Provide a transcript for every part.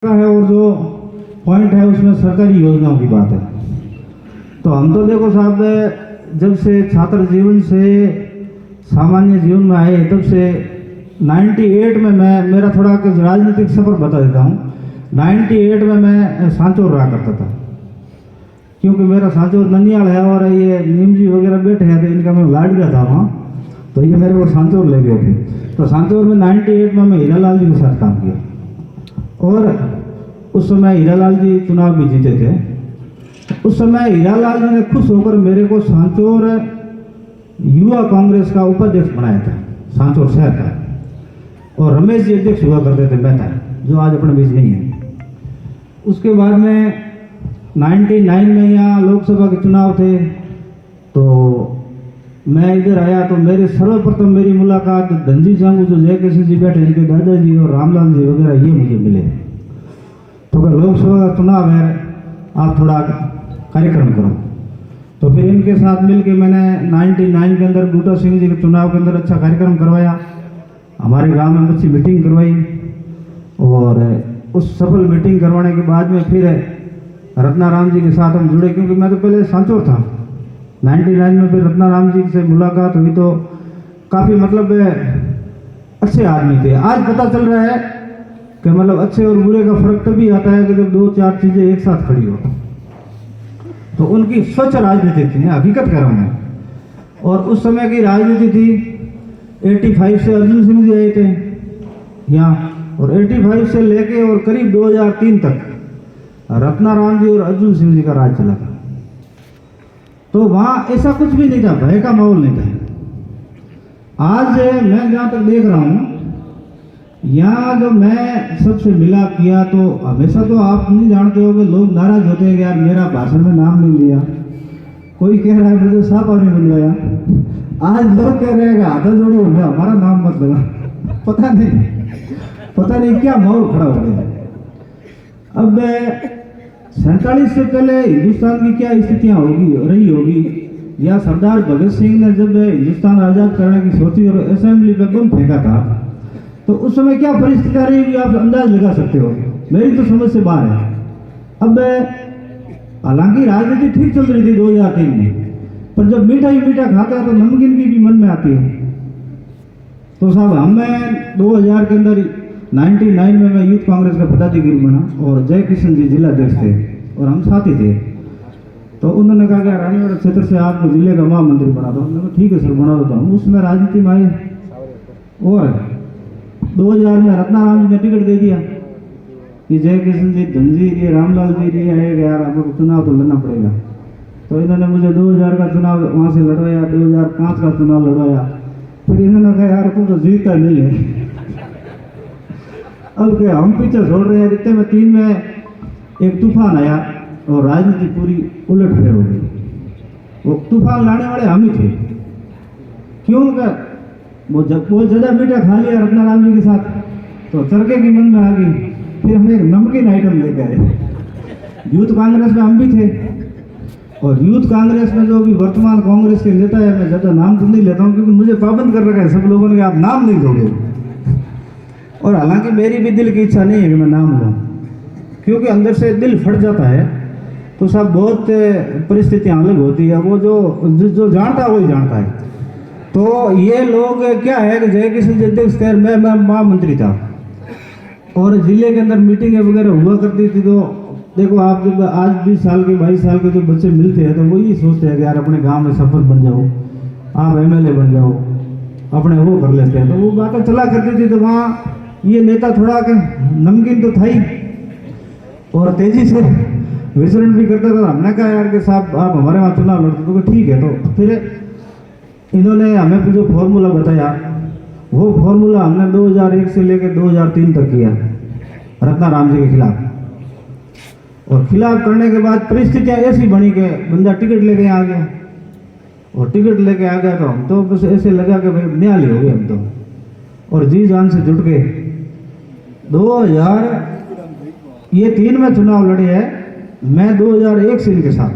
है और जो पॉइंट है उसमें सरकारी योजनाओं की बात है। तो हम तो देखो साहब, जब से छात्र जीवन से सामान्य जीवन में आए तब से 98 में मैं मेरा थोड़ा राजनीतिक सफर बता देता हूँ। 98 में मैं सांचौर रहा करता था, क्योंकि मेरा सांचौर ननियाल है और ये नीम जी वगैरह बैठे हैं तो इनका मैं लाड गया था वहाँ, तो ये मेरे को सांचौर ले गए थे। तो सांचौर में 98 में मैं हीरालाल जी के साथ काम किया और उस समय हीरालाल जी चुनाव भी जीते थे। उस समय हीरालाल जी ने खुश होकर मेरे को सांचौर युवा कांग्रेस का उपाध्यक्ष बनाया था, सांचौर शहर का, और रमेश जी अध्यक्ष हुआ करते थे बेहतर, जो आज अपने बीच नहीं है। उसके बाद में 99 में यहाँ लोकसभा के चुनाव थे, तो मैं इधर आया तो मेरे सर्वप्रथम मेरी मुलाकात धनजी जांगू जो जयकिशन जी बैठे इनके दादाजी और रामलाल जी वगैरह ये मुझे मिले। तो क्या लोकसभा का चुनाव है, आप थोड़ा कार्यक्रम करो। तो फिर इनके साथ मिलके मैंने 99 के अंदर बूटा सिंह जी के चुनाव के अंदर अच्छा कार्यक्रम करवाया, हमारे गांव में अच्छी मीटिंग करवाई। और उस सफल मीटिंग करवाने के बाद में फिर रत्नाराम जी के साथ हम जुड़े, क्योंकि मैं तो पहले सांचौर था। 99 में फिर रत्नाराम जी से मुलाकात हुई तो काफ़ी मतलब अच्छे आदमी थे। आज पता चल रहा है कि मतलब अच्छे और बुरे का फर्क तभी आता है कि जब दो चार चीज़ें एक साथ खड़ी हो। तो उनकी स्वच्छ राजनीति थी, हकीकत कह रहा हूँ मैं। और उस समय की राजनीति थी 85 से अर्जुन सिंह जी आए थे यहाँ, और 85 से लेके और करीब 2003 तक रत्नाराम जी और अर्जुन सिंह जी का राज चला था। तो वहाँ ऐसा कुछ भी नहीं था, भय का माहौल नहीं था। आज मैं जहाँ तक देख रहा हूँ, यहाँ जो मैं सबसे मिला किया, तो हमेशा तो आप नहीं जानते हो कि लोग नाराज होते हैं कि यार मेरा भाषण में नाम नहीं लिया, कोई कह रहा है मुझे साहब नहीं बुलवाया। आज लोग कह रहे हैं कि हाथ जोड़ो हमारा नाम मत लगा। पता नहीं क्या माहौल खड़ा हो गया। अब 47 से पहले हिंदुस्तान की क्या स्थितियाँ रही होगी, या सरदार भगत सिंह ने जब हिंदुस्तान आज़ाद करने की सोची और असेंबली पे बम फेंका था, तो उस समय क्या परिस्थितियाँ रही होगी आप अंदाज लगा सकते हो। मेरी तो समझ से बाहर है। अब हालांकि राजनीति ठीक चल रही थी 2003 में, पर जब मीठा ही मीठा खाता है तो नमकीन की भी मन में आती है। तो साहब हमें 2000 के अंदर 99 में मैं यूथ कांग्रेस का पदाधिकारी बना और जयकिशन जी जिला अध्यक्ष थे और हम साथी थे। तो उन्होंने कहा कि रानीवाड़ा क्षेत्र से आपको जिले का महामंत्री बना दो। मैंने कहा ठीक है सर बना देता हूँ। उसमें राजनीति में आए और 2000 में रत्नाराम जी ने टिकट दे दिया कि जयकिशन जी, धनजी जी, रामलाल जी नहीं आएगा यार, आपको चुनाव तो लड़ना पड़ेगा। तो इन्होंने मुझे 2000 का चुनाव वहाँ से लड़वाया, 2005 का चुनाव लड़वाया। फिर इन्होंने कहा यार तुम तो जीतता नहीं है, अब क्या हम पीछे छोड़ रहे हैं। इतने में 3 में एक तूफान आया और राजनीति पूरी उलट फेर हो गई। वो तूफान लाने वाले हम ही थे, क्यों कर वो ज़्यादा मीठा खा लिया रत्नाराम जी के साथ, तो चरके की मन में आ गई। फिर हम एक नमकीन आइटम लेकर आए। यूथ कांग्रेस में हम भी थे, और यूथ कांग्रेस में जो भी वर्तमान कांग्रेस के नेता है, मैं ज़्यादा नाम तो नहीं लेता हूँ क्योंकि मुझे पाबंद कर रखा है सब लोगों ने, आप नाम नहीं दोगे। और हालांकि मेरी भी दिल की इच्छा नहीं है कि मैं नाम लूँ, क्योंकि अंदर से दिल फट जाता है। तो सब बहुत परिस्थितियाँ अलग होती है, वो जो जानता है वही जानता है। तो ये लोग क्या है कि जयकिशन जी अध्यक्ष थे, मैं महामंत्री था, और जिले के अंदर मीटिंगें वगैरह हुआ करती थी। तो देखो आप जब आज 20 साल के 22 साल के जो बच्चे मिलते हैं तो वो ये सोचते हैं कि यार अपने गाँव में सरपंच बन जाओ, आप MLA बन जाओ, अपने वो कर लेते हैं। तो वो बातें चला करती थी। तो वहाँ ये नेता थोड़ा नमकीन तो था ही और तेजी से विचरण भी करता था। हमने कहा यार कि साहब आप हमारे वहाँ चुनाव लड़ते, तो ठीक है। तो फिर इन्होंने हमें जो फॉर्मूला बताया, वो फॉर्मूला हमने 2001 से लेकर 2003 तक किया रत्नाराम जी के खिलाफ। और खिलाफ करने के बाद परिस्थितियाँ ऐसी बनी कि बंदा टिकट लेके आ गया, और टिकट लेके आ गया तो हम तो बस ऐसे लगा कि भाई न्याली हो गए हम तो, और जी जान से जुट के 2000 ये 3 में चुनाव लड़े हैं, मैं 2001 से इनके साथ।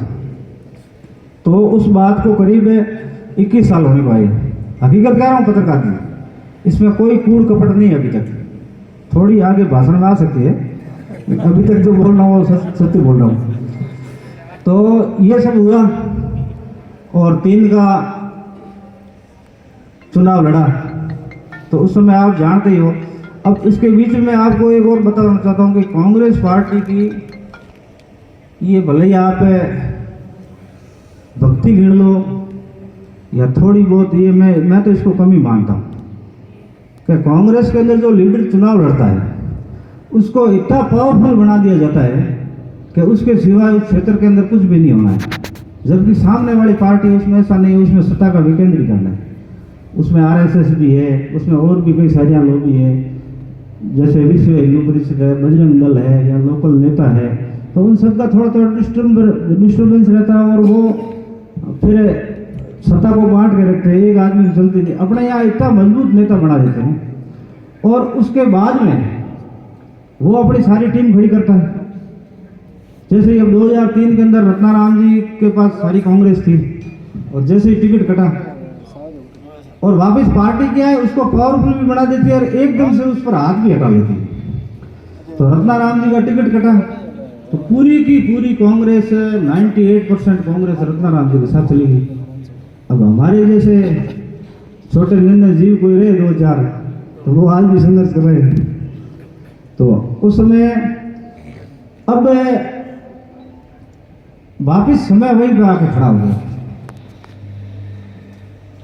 तो उस बात को करीब 21 साल होने को आए। हकीकत कह रहा हूँ पत्रकार की, इसमें कोई कूड़ कपट नहीं है अभी तक। थोड़ी आगे भाषण में आ सकती है, अभी तक जो बोल रहा हूँ सत्य बोल रहा हूँ। तो ये सब हुआ और 3 का चुनाव लड़ा। तो उस समय आप जानते ही हो। अब इसके बीच में आपको एक और बताना चाहता हूँ कि कांग्रेस पार्टी की ये भले ही आप भक्ति गिन लो या थोड़ी बहुत, ये मैं तो इसको कमी मानता हूँ कि कांग्रेस के अंदर जो लीडर चुनाव लड़ता है उसको इतना पावरफुल बना दिया जाता है कि उसके सिवाय उस क्षेत्र के अंदर कुछ भी नहीं होना है। जबकि सामने वाली पार्टी उसमें ऐसा नहीं, उसमें सत्ता का विकेंद्रीकरण है, उसमें आरएसएस भी है, उसमें और भी कई सारे लोग भी हैं, जैसे विश्व हिंदू परिषद है, बजरंग दल है या लोकल नेता है। तो उन सबका थोड़ा थोड़ा डिस्टर्बेंस रहता है और वो फिर सत्ता को बांट के रखते हैं, एक आदमी की चलती नहीं। अपने यहाँ इतना मजबूत नेता बना देते हैं और उसके बाद में वो अपनी सारी टीम खड़ी करता है। जैसे अब 2003 के अंदर रत्नाराम जी के पास सारी कांग्रेस थी और जैसे ही टिकट कटा और वापस पार्टी क्या है उसको पावरफुल भी बना देती है और एकदम से उस पर हाथ भी हटा लेती है। तो रत्नाराम जी का टिकट कटा तो पूरी की पूरी कांग्रेस 98% कांग्रेस रत्नाराम जी के साथ चली गई। अब हमारे जैसे छोटे नन्हे जीव कोई रहे 2-4 तो वो आज भी संघर्ष कर रहे हैं। तो उस समय अब वापिस समय वही पे आके खड़ा हो गया।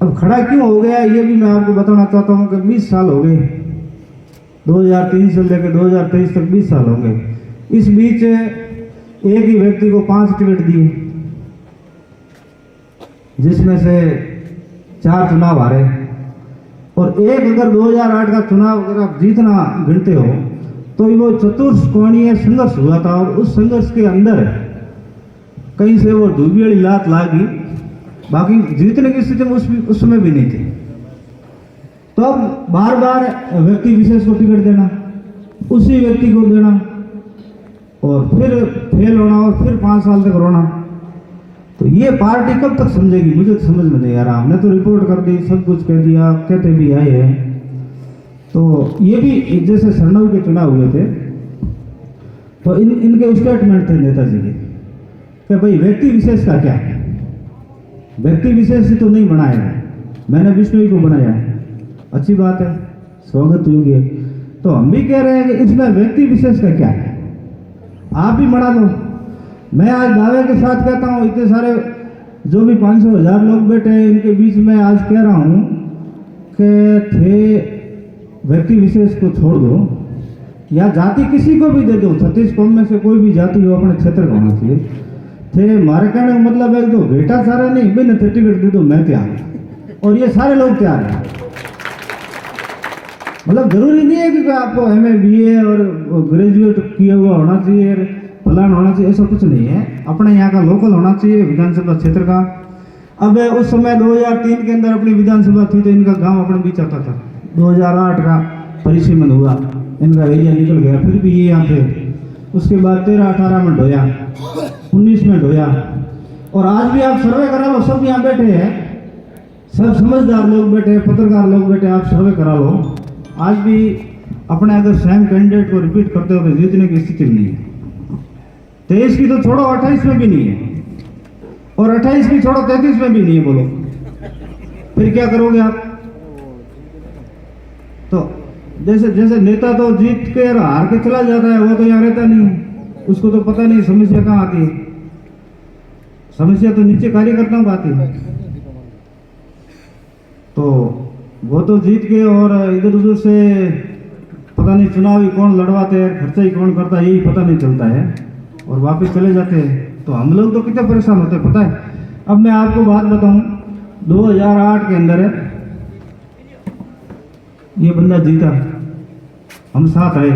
अब खड़ा क्यों हो गया ये भी मैं आपको बताना चाहता हूँ कि 20 साल हो गए, 2003 से लेकर 2023 तक 20 साल हो गए। इस बीच एक ही व्यक्ति को 5 टिकट दिए, जिसमें से 4 चुनाव हारे और एक अगर 2008 का चुनाव अगर आप जीतना गिनते हो तो वो चतुष्कोणीय संघर्ष हुआ था और उस संघर्ष के अंदर कहीं से वो डूबी वाली लात लागी, बाकी जीतने की स्थिति में उस समय भी नहीं थी। तो अब बार बार व्यक्ति विशेष को टिकट देना, उसी व्यक्ति को देना और फिर फेल होना और फिर 5 साल तक रोना, तो ये पार्टी कब तक समझेगी? मुझे तो समझ में नहीं आ रहा। हमने तो रिपोर्ट कर दी, सब कुछ कह दिया, कहते भी आए हैं। तो ये भी जैसे सरनऊ के चुनाव हुए थे तो इनके स्टेटमेंट थे नेताजी के कि भाई व्यक्ति विशेष का क्या, व्यक्ति विशेष से तो नहीं बनाएगा, मैंने विष्णु को बनाया है, अच्छी बात है, स्वागत योग्य। तो हम भी कह रहे हैं कि इसमें व्यक्ति विशेष का क्या है, आप भी बना लो। मैं आज दावे के साथ कहता हूँ इतने सारे जो भी 500,000 लोग बैठे हैं इनके बीच में आज कह रहा हूँ कि थे व्यक्ति विशेष को छोड़ दो या जाति किसी को भी दे दो, 36 कौम में से कोई भी जाति हो अपने क्षेत्र का होना चाहिए। थे मारे कहने का मतलब है जो बेटा सारा नहीं बिना थे टिकट दे दो, मैं तैयार हूँ और ये सारे लोग तैयार हैं। मतलब जरूरी नहीं है कि आपको MA BA और ग्रेजुएट किया हुआ होना चाहिए, फलाना होना चाहिए, ऐसा कुछ नहीं है। अपने यहाँ का लोकल होना चाहिए विधानसभा क्षेत्र का। अब उस समय 2003 के अंदर अपनी विधानसभा थी तो इनका गांव अपने बीच आता था। 2008 का परिसीमन हुआ, इनका एरिया निकल गया, फिर भी ये यहाँ थे। उसके बाद 13-18 में ढोया, 19 में ढोया और आज भी आप सर्वे करा लो, सब यहाँ बैठे हैं, सब समझदार लोग बैठे हैं, पत्रकार लोग बैठे हैं, आप सर्वे करा लो। आज भी अपने अगर सेम कैंडिडेट को रिपीट करते हो तो जीतने की स्थिति नहीं है। 23 की तो छोड़ो, 28 में भी नहीं है और 28 की छोड़ो 33 में भी नहीं है। बोलो फिर क्या करोगे आप? तो जैसे जैसे नेता तो जीत के हार के चला जाता है, वो तो यहाँ रहता नहीं है, उसको तो पता नहीं समस्या कहाँ आती है। समस्या तो नीचे कार्यकर्ताओं को आती है। तो वो तो जीत के और इधर उधर से पता नहीं चुनाव ही कौन लड़वाते हैं, खर्चा ही कौन करता है, यही पता नहीं चलता है और वापस चले जाते हैं। तो हम लोग तो कितने परेशान होते हैं पता है। अब मैं आपको बात बताऊं, 2008 के अंदर ये बंदा जीता, हम साथ आए,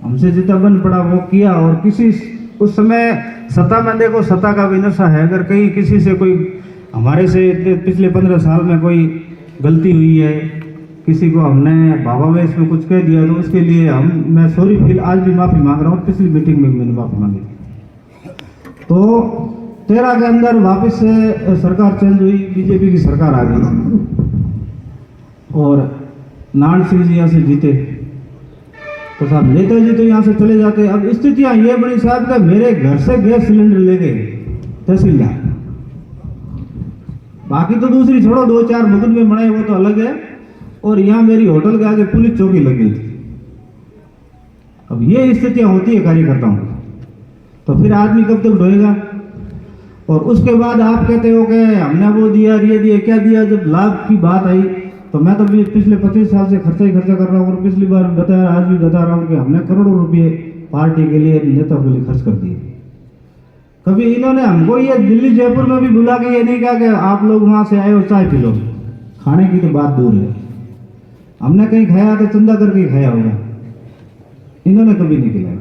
हमसे जीता बन पड़ा, वो किया और किसी उस समय सत्ता में देखो, सत्ता का भी नशा है। अगर कहीं किसी से कोई हमारे से पिछले 15 साल में कोई गलती हुई है, किसी को हमने बाबा में इसमें कुछ कह दिया तो उसके लिए मैं सॉरी फील आज भी माफ़ी मांग रहा हूँ। पिछली मीटिंग में मैंने माफ़ी मांगी थी। तो 13 के अंदर वापस से सरकार चेंज हुई, बीजेपी की सरकार आ गई और नारायण सिंह जी यहाँ से जीते। तो साहब नेताजी तो यहाँ से चले जाते। अब स्थितियाँ ये बनी साहब का मेरे घर से गैस सिलेंडर ले गए तहसीलदार, बाकी तो दूसरी छोड़ो, 2-4 मुकदमे बनाए वो तो अलग है, और यहाँ मेरी होटल के आगे पुलिस चौकी लग गई थी। अब ये स्थितियाँ होती है कार्यकर्ताओं की, तो फिर आदमी कब तक ढोएगा। और उसके बाद आप कहते हो कि हमने वो दिया, ये दिया, क्या दिया। जब लाभ की बात आई तो मैं तो पिछले 25 साल से खर्चा ही खर्चा कर रहा हूँ, और पिछली बार बताया, आज भी बता रहा हूँ कि हमने करोड़ों रुपये पार्टी के लिए, नेताओं के लिए खर्च कर दिए। कभी इन्होंने हमको ये दिल्ली जयपुर में भी बुला के ये नहीं कहा कि आप लोग वहाँ से आए और चाय पी लो। खाने की तो बात दूर है, हमने कहीं खाया तो चंदा करके ही खाया होगा, इन्होंने कभी नहीं खिलाया।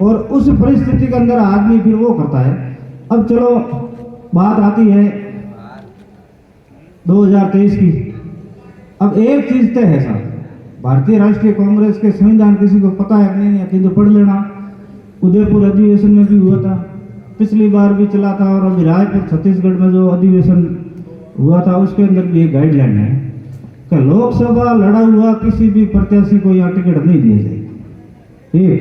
और उस परिस्थिति के अंदर आदमी फिर वो करता है। अब चलो बात आती है 2023 की। अब एक चीज तय है साहब, भारतीय राष्ट्रीय कांग्रेस के संविधान किसी को पता है नहीं है, तो पढ़ लेना। उदयपुर अधिवेशन में भी हुआ था, पिछली बार भी चला था, और अभी रायपुर छत्तीसगढ़ में जो अधिवेशन हुआ था उसके अंदर भी एक गाइडलाइन है कि लोकसभा लड़ा हुआ किसी भी प्रत्याशी को यहाँ टिकट नहीं दिया जाएगा। एक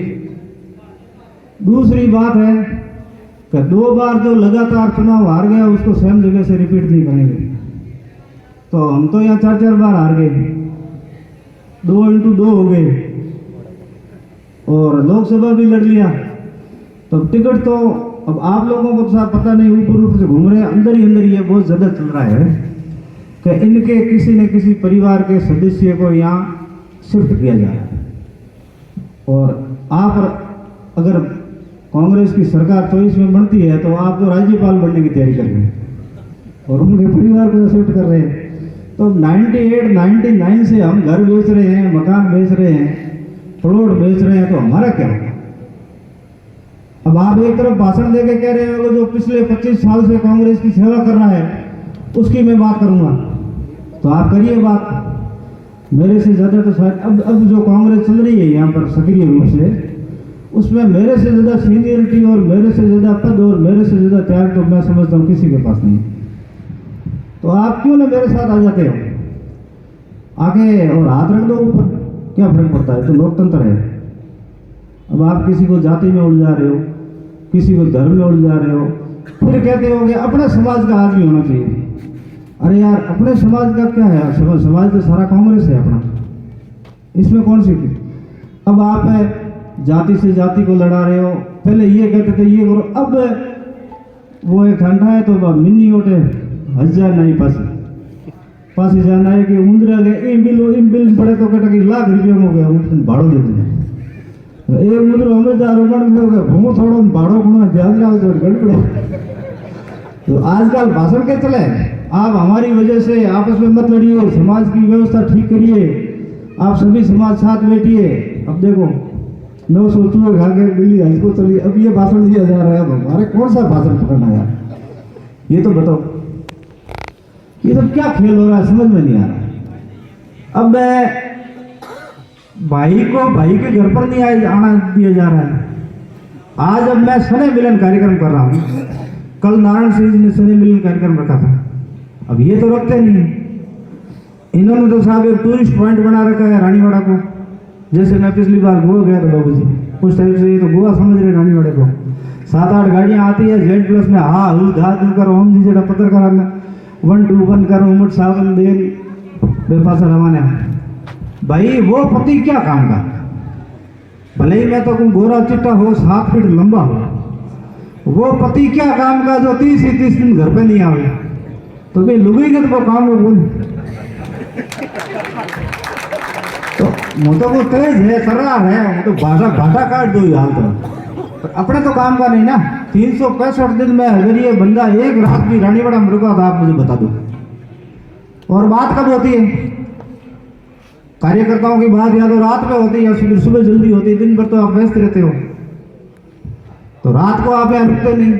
दूसरी बात है कि 2 बार जो लगातार चुनाव हार गया उसको सेम जगह से रिपीट नहीं करेंगे। तो हम तो यहाँ 4-4 बार हार गए, 2x2 हो गए, और लोकसभा भी लड़ लिया। तो टिकट तो अब आप लोगों को तो साहब पता नहीं, ऊपर से घूम रहे हैं, अंदर ही अंदर ये बहुत ज़्यादा चल रहा है कि इनके किसी न किसी परिवार के सदस्य को यहाँ शिफ्ट किया जा रहा है। और आप अगर कांग्रेस की सरकार 24 में बनती है तो आप तो राज्यपाल बनने की तैयारी कर रहे हैं, और उनके परिवार को शिफ्ट कर रहे हैं। तो 98-99 से हम घर बेच रहे हैं, मकान बेच रहे हैं, प्लॉट बेच रहे हैं, तो हमारा क्या होगा। अब आप एक तरफ भाषण देके कह रहे हो जो पिछले 25 साल से कांग्रेस की सेवा कर रहा है उसकी मैं बात करूंगा, तो आप करिए बात। मेरे से ज्यादा तो शायद अब जो कांग्रेस चल रही है यहाँ पर सक्रिय रूप से, उसमें मेरे से ज्यादा सीनियरिटी और मेरे से ज्यादा पद और मेरे से ज्यादा त्याग तो मैं समझता हूँ किसी के पास नहीं। तो आप क्यों ना मेरे साथ आ जाते हो आगे और हाथ रख दो ऊपर, क्या फर्क पड़ता है, तो लोकतंत्र है। अब आप किसी को जाति में उलझा रहे हो, किसी को धर्म में उलझा रहे हो, फिर कहते हो कि अपने समाज का आदमी होना चाहिए। अरे यार अपने समाज का क्या है, समाज तो सारा कांग्रेस है अपना, इसमें कौन सी थी। अब आप जाति से जाति को लड़ा रहे हो, पहले ये कहते थे ये करो, अब वो एक ठंडा है तो मिनी ओटे 1000 नहीं पासी जाना है कि उंदरा गए इन बिल पड़े तो कहते लाख रुपये में हो गया, भाड़ो दे दें एक मुद्र हमें 1000 रुपये में हो गया, घूमो थोड़ा भाड़ो गुना ध्यान रखो तो गड़बड़े। तो आजकल भाषण के चले, आप हमारी वजह से आपस में मत लड़िए, समाज की व्यवस्था ठीक करिए, आप सभी समाज साथ बैठिए। अब देखो 900 चूहे खा के दिल्ली हाईको चली, अब ये भाषण दिया जा रहा है। अब हमारे कौन सा भाषण पकड़ना यार, ये तो बताओ, ये सब क्या खेल हो रहा है, समझ में नहीं आ रहा। अब भाई को भाई के घर पर नहीं आना दिया जा रहा है। आज अब मैं स्नेह मिलन कार्यक्रम कर रहा हूँ, कल नारायण सिंह जी ने स्नेह मिलन कार्यक्रम रखा था, अब ये तो रखते नहीं। इन्होंने तो साहब एक टूरिस्ट पॉइंट बना रखा है रानीवाड़ा को, जैसे मैं पिछली बार गोवा गया था बाबू जी, उस टाइप से ये तो गोवा समझ रहे रानीवाड़े को। 7-8 गाड़ियाँ आती है Z+ में, हाँ हूँ धा तू कर ओम जी जरा पत्रकार 1-2-1 कर उमट सावन देन बेपासा रवाना। भाई वो पति क्या काम का, भले ही मैं तो गोरा चिट्टा हो 7 फीट लंबा हो, वो पति क्या काम का जो 30 ही 30 दिन घर पे नहीं आवे, तो भाई लुगई के तो काम हो बोल। तो मोटो को तेज है, सरार है, तो भाटा काट दो हाल तो अपने तो काम का नहीं ना। 365 दिन में अगर ये बंदा एक रात भी रानीवाड़ा में रुका तो आप मुझे बता दो। और बात कब होती है कार्यकर्ताओं की, बात या तो रात में होती है या सुबह जल्दी होती है, दिन भर तो आप व्यस्त रहते हो, तो रात को आप यहाँ रुकते नहीं।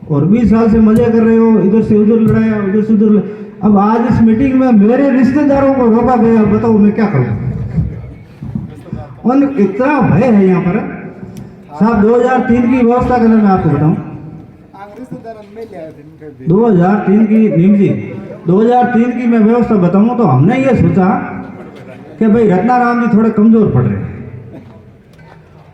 और 20 साल से मजे कर रहे हो, इधर से उधर लड़ाया, उधर से उधर। अब आज इस मीटिंग में मेरे रिश्तेदारों को रोका गया, बताओ मैं क्या करूं। और इतना भय है यहाँ पर साहब। 2003 की व्यवस्था के मैं आपको बताऊं, 2003 की नीम जी 2003 की मैं व्यवस्था बताऊं तो हमने ये सोचा कि भाई रत्नाराम जी थोड़े कमजोर पड़ रहे हैं,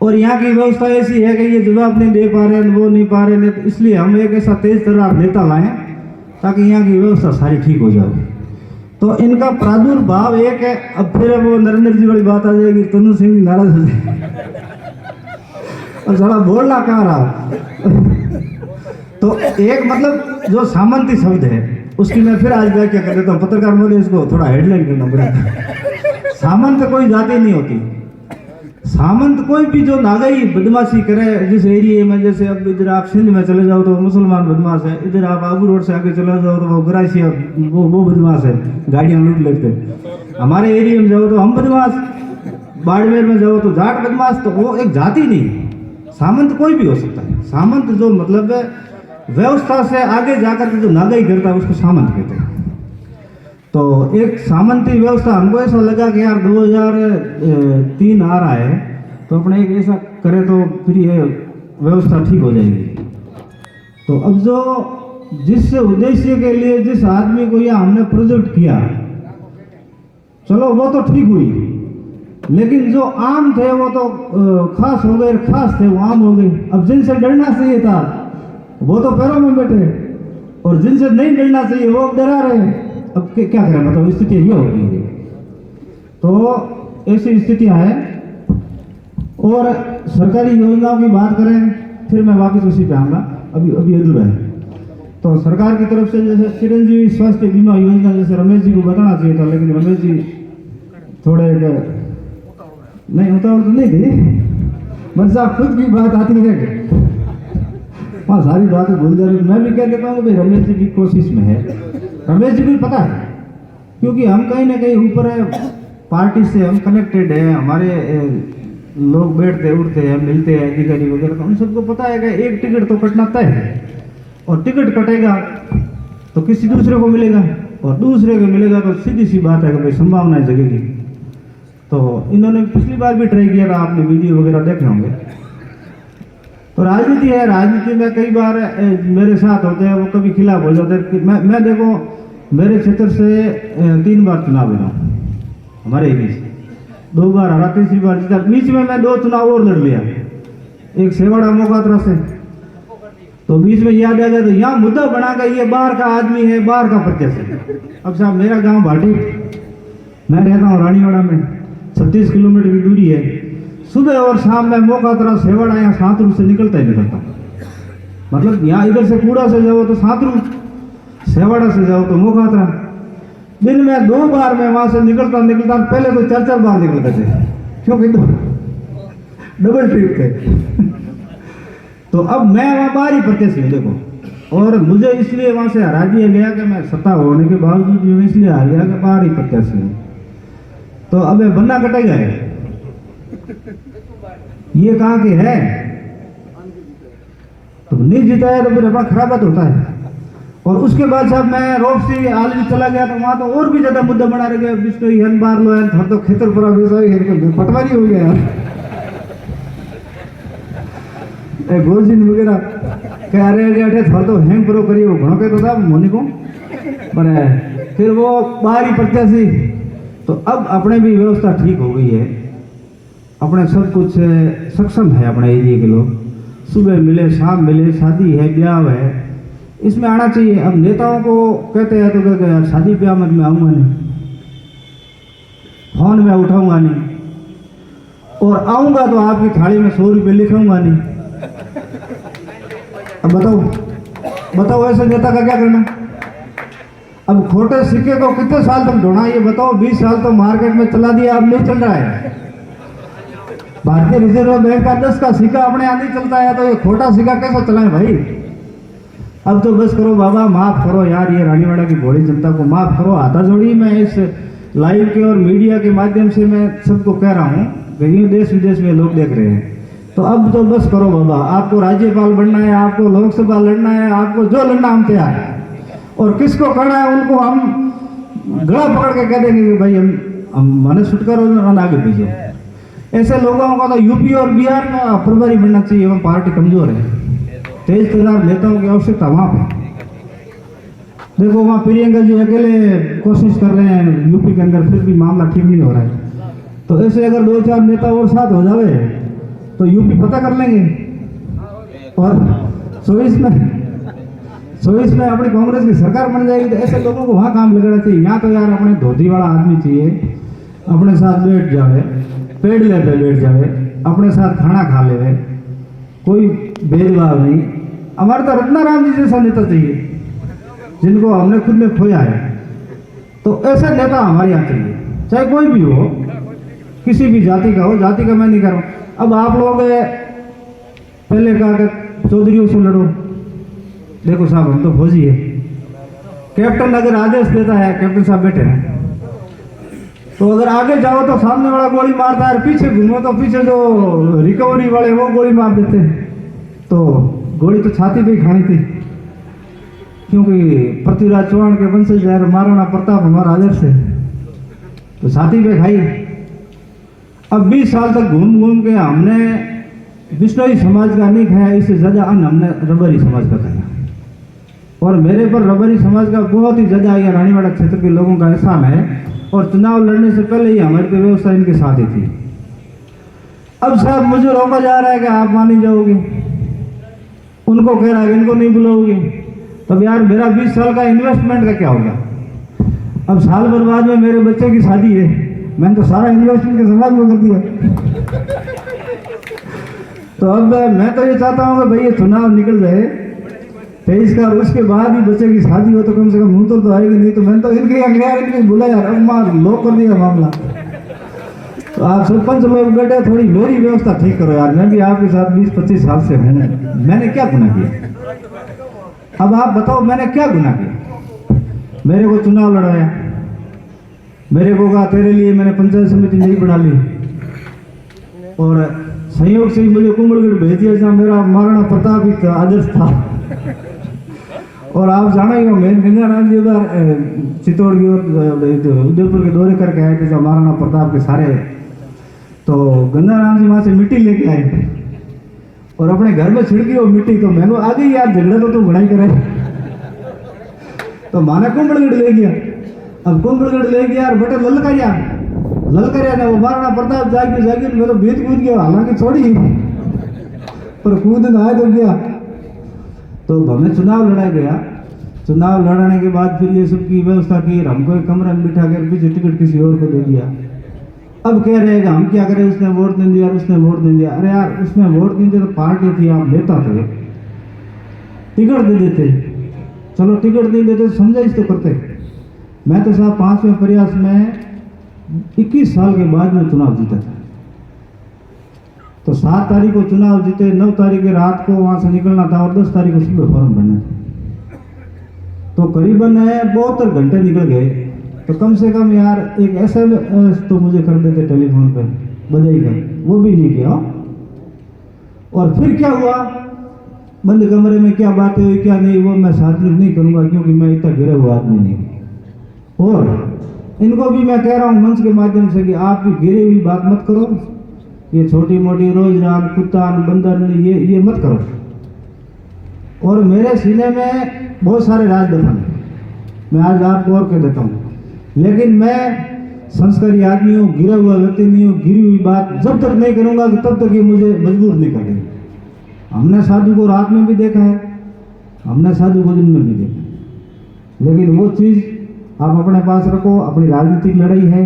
और यहाँ की व्यवस्था ऐसी है कि ये जवाब नहीं दे पा रहे हैं, वो नहीं पा रहे हैं, तो इसलिए हम एक ऐसा तेज तर्रार नेता लाएं ताकि यहाँ की व्यवस्था सारी ठीक हो जाए। तो इनका प्रादुर्भाव एक है। अब फिर वो नरेंद्र जी वाली बात आ जाएगी, तनु सिंह जी नाराज हो जाए और साला बोलना कहाँ रहा। तो एक मतलब जो सामंती शब्द है उसकी मैं फिर आज व्याख्या कर देता हूँ। पत्रकार महोदय इसको थोड़ा हेडलाइन करना पड़ेगा। सामंत कोई जाति नहीं होती। सामंत कोई भी जो नागई बदमाशी करे जिस एरिया में, जैसे अब इधर आप सिंध में चले जाओ तो मुसलमान बदमाश है, इधर आप आबू रोड से आगे चले जाओ तो वो ग्रासिया वो बदमाश है, गाड़ियाँ लूट लेते हैं। हमारे एरिया में जाओ तो हम बदमाश, बाड़मेर में जाओ तो जाट बदमाश। तो वो एक जाति नहीं, सामंत कोई भी हो सकता है। सामंत जो मतलब व्यवस्था से आगे जाकर के जो नागाई करता है उसको सामंत कहते हैं। तो एक सामंती व्यवस्था हमको ऐसा लगा कि यार 2003 आ रहा है तो अपने एक ऐसा करें तो फिर ये व्यवस्था ठीक हो जाएगी। तो अब जो जिस उद्देश्य के लिए जिस आदमी को यह हमने प्रोजेक्ट किया, चलो वो तो ठीक हुई, लेकिन जो आम थे वो तो खास हो गए, खास थे वो आम हो गए। अब जिनसे डरना चाहिए था वो तो पैरों में बैठे और जिनसे नहीं डरना चाहिए वो अब डरा रहे। अब क्या करें, मतलब स्थिति ये हो गई है। तो ऐसी स्थितियां हैं। और सरकारी योजनाओं की बात करें, फिर मैं वापस उसी पे आऊँगा, अभी अधूरा है। तो सरकार की तरफ से जैसे चिरंजीवी स्वास्थ्य बीमा योजना, जैसे रमेश जी को बताना चाहिए था, लेकिन रमेश जी थोड़े नहीं उतावल तो नहीं थी, बस आप खुद की बात आती है वहाँ सारी बातें भूल जा रही। मैं भी कह देता हूँ भाई रमेश जी की कोशिश में है, रमेश जी को भी पता है, क्योंकि हम कहीं ना कहीं ऊपर है, पार्टी से हम कनेक्टेड है, हमारे लोग बैठते उठते हैं, मिलते हैं अधिकारी वगैरह, तो उन सबको पता है कि एक टिकट तो कटना तय है, और टिकट कटेगा तो किसी दूसरे को मिलेगा, और दूसरे को मिलेगा तो सीधी सी बात है कि भाई संभावनाएं जगेगी। तो इन्होंने पिछली बार भी ट्राई किया था, आपने वीडियो वगैरह देखे होंगे। तो राजनीति है, राजनीति में कई बार मेरे साथ होते हैं, वो कभी खिलाफ हो जाते हैं। मैं देखो मेरे क्षेत्र से 3 बार चुनाव लड़ा, हमारे एरिया से 2 बार हरा, तीसरी बार जीता। बीच में मैं 2 चुनाव और लड़ लिया, एक सेवाड़ा मोकात्रा से। तो बीच में याद आ गया तो यहाँ मुद्दा बना कर ये बाहर का आदमी है, बाहर का प्रत्याशी। अब साहब मेरा गांव भाटी, मैं रहता हूँ रानीवाड़ा में, 36 किलोमीटर की दूरी है। सुबह और शाम में मोकात्रा सेवाड़ा यहाँ सातरू से निकलता ही निकलता, मतलब यहाँ इधर से कूड़ा से जाओ तो सातरू, सेवाड़ा से जाओ तो मोकात्रा। दिन में 2 बार मैं वहां से निकलता, पहले तो 4-4 बार निकलते थे, क्योंकि तो डबल ट्रिप थे। तो अब मैं वहाँ बाहर ही प्रत्याशी हूँ देखो, और मुझे इसलिए वहां से हरा दिया गया कि मैं सत्ता होने के बावजूद मैं इसलिए हार गया कि बाहर ही प्रत्याशी हूँ। तो अब बनना कटेगा है, ये कहाँ के है, तो नहीं जीता है तो फिर अपना खराबत होता है। और उसके बाद साहब मैं रोपसी आलमी चला गया तो वहां तो और भी ज्यादा मुद्दा बना रह गया, बिस्को हन बार लो हन तो खेतर पूरा पटवारी हो गया गोलजीन वगैरह कह रहे अठे थोड़ा तो हैंग प्रो करिए, वो घणो के तो था मोनी को पर फिर वो बाहर ही प्रत्याशी। तो अब अपने भी व्यवस्था ठीक हो गई है, अपने सब कुछ सक्षम है अपने एरिया के लोग, सुबह मिले शाम मिले, शादी है ब्याह है, इसमें आना चाहिए। अब नेताओं को कहते हैं तो कहते हैं शादी ब्याह में मैं आऊँगा नहीं, फोन में उठाऊंगा नहीं, और आऊँगा तो आपकी थाली में 100 रुपये लिखाऊंगा नहीं। अब बताओ ऐसे नेता का क्या करना। अब खोटे सिक्के को कितने साल तक ढूंढा ये बताओ, 20 साल तो मार्केट में चला दिया, अब नहीं चल रहा है। भारतीय रिजर्व बैंक का 10 का सिक्का अपने यहाँ नहीं चलता है, तो ये खोटा सिक्का कैसे चलाएं भाई। अब तो बस करो बाबा, माफ करो यार, ये रानीवाड़ा की भोली जनता को माफ करो। हाथा जोड़ी मैं इस लाइव के और मीडिया के माध्यम से मैं सबको कह रहा हूँ कि ये देश विदेश में लोग देख रहे हैं, तो अब तो बस करो बाबा। आपको राज्यपाल बनना है, आपको लोकसभा लड़ना है, आपको जो लड़ना हम तैयार है, और किसको करना है उनको हम गला पकड़ के कह देंगे कि भाई हम माने छुटकारा आगे भेजो। ऐसे लोगों को तो यूपी और बिहार में प्रभारी बनना चाहिए, वहाँ पार्टी कमजोर है, तेज तर्रार नेताओं की आवश्यकता वहाँ पे। देखो वहाँ प्रियंका जी अकेले कोशिश कर रहे हैं यूपी के अंदर, फिर भी मामला ठीक नहीं हो रहा है। तो ऐसे अगर 2-4 नेता और साथ हो जावे तो यूपी पता कर लेंगे। और 24 में अपनी कांग्रेस की सरकार बन जाएगी, तो ऐसे लोगों को वहाँ काम लगाना चाहिए। यहाँ तो यार अपने धोती वाला आदमी चाहिए, अपने साथ बैठ जावे, पेड़ ले पे बैठ जावे, अपने साथ खाना खा ले, कोई भेदभाव नहीं। हमारे तो रत्नाराम जी जैसा नेता चाहिए, जिनको हमने खुद ने खोया है। तो ऐसा नेता हमारे यहाँ चाहिए, चाहे कोई भी हो, किसी भी जाति का हो। जाति का मैं नहीं कर रहा हूँ। अब आप लोग पहले कहा कि चौधरियों से लड़ो, देखो साहब हम तो फौजी है, कैप्टन अगर आदेश देता है, कैप्टन साहब बैठे हैं, तो अगर आगे जाओ तो सामने वाला गोली मारता है, पीछे घूमो तो पीछे जो रिकवरी वाले वो गोली मार देते हैं। तो गोली तो छाती पे ही खानी थी, क्योंकि पृथ्वीराज चौहान के वंशज महाराणा प्रताप हमारा आदर्श है, तो छाती पे खाई। अब 20 साल तक घूम घूम के हमने बिश्नोई समाज का नहीं खाया, इससे ज़्यादा अन्न हमने रबरी समाज का खाया। और मेरे पर रबरी समाज का बहुत ही ज़्यादा या रानीवाड़ा क्षेत्र के लोगों का एहसान है। और चुनाव लड़ने से पहले ही हमारी तो व्यवस्था इनके साथ ही थी। अब साहब मुझे रोका जा रहा है कि आप मान ही जाओगे, उनको कह रहा है इनको नहीं बुलाओगे। तब यार मेरा 20 साल का इन्वेस्टमेंट का क्या होगा? अब साल भर बाद में मेरे बच्चे की शादी है, मैंने तो सारा इन्वेस्टमेंट के समाज में कर दिया। तो अब मैं तो ये चाहता हूँ कि भाई ये चुनाव निकल जाए 23 का, उसके बाद ही बच्चे की शादी हो तो कम से कम मुँह तो आएगी नहीं। तो मैंने तो इनके यहाँ इनके बुला यार, अब मार लो कर दिया मामला। तो आप सरपंच लोग बैठे, थोड़ी मेरी व्यवस्था ठीक करो यार, मैं भी आपके साथ 20-25 साल से हूँ, मैंने क्या गुनाह किया? अब आप बताओ मैंने क्या गुनाह किया? मेरे को चुनाव लड़वाया, मेरे को कहा तेरे लिए मैंने पंचायत समिति नहीं बना ली, और संयोग से ही मुझे कुंभलगढ़ भेज दिया जहाँ मेरा महाराणा प्रताप ही आदर्श था। और आप जाना ही हो, मैं गंगाराम जी उधर चित्तौड़गढ़ और उदयपुर के दौरे करके आए थे जहाँ महाराणा प्रताप के सारे। तो गंगाराम जी वहाँ से मिट्टी लेके आए और अपने घर में छिड़की वो मिट्टी। तो मैंने आ गई यार, झगड़ा तो तुम घड़ाई करे। तो माना कुंभलगढ़ ले गया। अब कुंभलगढ़ ले गया और बटे ललकारिया ने वो महाराणा प्रताप जागी मैं तो बीत कूद गया, हालांकि छोड़ी पर कूद आए तो गया। तो हमें चुनाव लड़ा गया। चुनाव लड़ाने के बाद फिर ये सब की व्यवस्था की, हमको एक कमरे में बिठा कर पीछे टिकट किसी और को दे दिया। अब कह रहे हैं हम क्या करें, उसने वोट नहीं दिया, उसने वोट नहीं दिया। अरे यार उसने वोट नहीं दिया तो पार्टी थी, आप नेता थे, टिकट दे देते। चलो टिकट नहीं देते, समझाइश तो करते। मैं तो साहब 5वें प्रयास में 21 साल के बाद में चुनाव जीता था। तो 7 तारीख को चुनाव जीते, 9 तारीख के रात को वहाँ से निकलना था और 10 तारीख को सुबह फॉर्म भरना था। तो करीबन 72 घंटे निकल गए। तो कम से कम यार एक SMS तो मुझे कर देते टेलीफोन पे बधाई का, वो भी नहीं किया। और फिर क्या हुआ, बंद कमरे में क्या बातें हुई क्या नहीं, वो मैं सार्वजनिक नहीं करूँगा क्योंकि मैं इतना गिरा हुआ आदमी नहीं। और इनको भी मैं कह रहा हूँ मंच के माध्यम से कि आप भी गिरी हुई बात मत करो, ये छोटी मोटी रोजगार कुत्तान बंदर ये मत करो। और मेरे सीने में बहुत सारे राजदफन हैं, मैं आज आपको और कह देता हूँ, लेकिन मैं संस्कारी आदमी हूँ, गिरा हुआ व्यक्ति नहीं हूँ। गिरी हुई बात जब तक नहीं करूँगा तब तक ये मुझे मजबूर नहीं करेंगे। हमने साधु को रात में भी देखा है, हमने साधु को दिन में भी देखा है, लेकिन वो चीज़ आप अपने पास रखो। अपनी राजनीतिक लड़ाई है,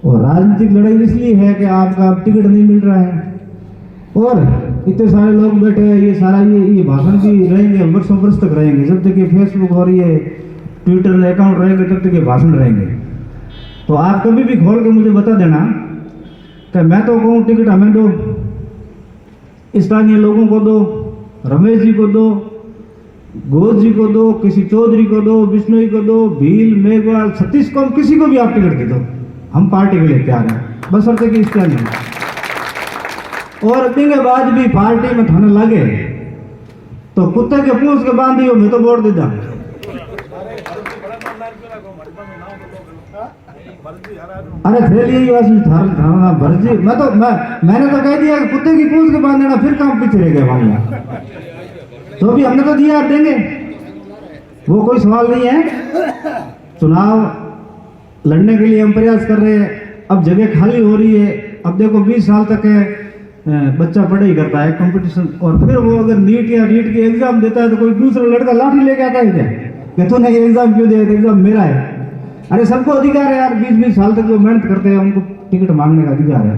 और राजनीतिक लड़ाई इसलिए है कि आपका टिकट नहीं मिल रहा है और इतने सारे लोग बैठे हैं। ये सारा ये भाषण भी रहेंगे, वर्षों वर्ष तक रहेंगे, जब तक ये फेसबुक और ये ट्विटर अकाउंट रहेंगे तब तक ये भाषण रहेंगे। तो आप कभी भी खोल के मुझे बता देना कि मैं तो कहूँ टिकट हमें दो, स्थानीय लोगों को दो, रमेश जी को दो, घोष जी को दो, किसी चौधरी को दो, बिश्नोई को दो, भील मेघवाल सतीश को, किसी को भी आप टिकट दे दो, हम पार्टी के लिए तैयार हैं, बशर्ते कि स्थानीय। और देंगे बाद भी पार्टी में थाने लगे तो कुत्ते के पूंछ के बांध दियो, मैं तो वोट दे दा। अरे थाना भर्जी, मैंने तो कह दिया कि कुत्ते की पूंछ के बांध देना, फिर काम पीछे रह गया मामला। तो भी हमने तो दिया, देंगे, वो कोई सवाल नहीं है। चुनाव लड़ने के लिए हम प्रयास कर रहे हैं। अब जगह खाली हो रही है। अब देखो 20 साल तक है बच्चा पढ़ाई करता है कंपटीशन, और फिर वो अगर नीट या नीट की एग्जाम देता है तो कोई दूसरा लड़का लाठी लेके आता है क्या कि तूने ये एग्जाम क्यों दिया, एग्जाम मेरा है। अरे सबको अधिकार है यार, 20-20 साल तक जो मेहनत करते हैं उनको टिकट मांगने का अधिकार है।